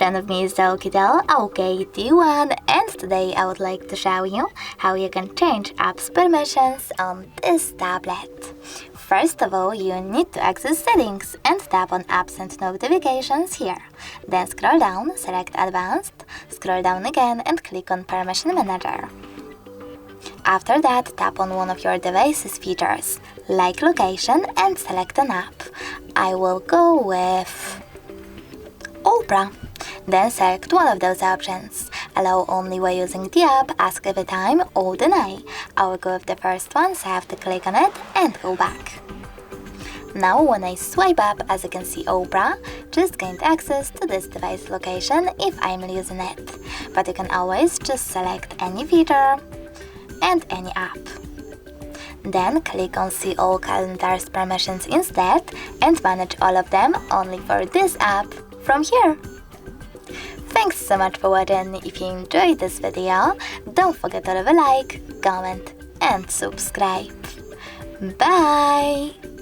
front of me is the OUKITEL OKT1, and today I would like to show you how you can change apps permissions on this tablet. First of all, you need to access settings and tap on apps and notifications here. Then scroll down, select advanced, scroll down again and click on permission manager. After that, tap on one of your device's features, like location, and select an app. I will go with Opera. Then select one of those options. Allow only while using the app, ask every time, or deny. I will go with the first one, so I have to click on it and go back. Now when I swipe up, as you can see Opera, just gained access to this device location if I'm using it. But you can always just select any feature and any app. Then click on See All Calendar's permissions instead and manage all of them only for this app from here. Thanks so much for watching. If you enjoyed this video, don't forget to leave a like, comment and subscribe. Bye!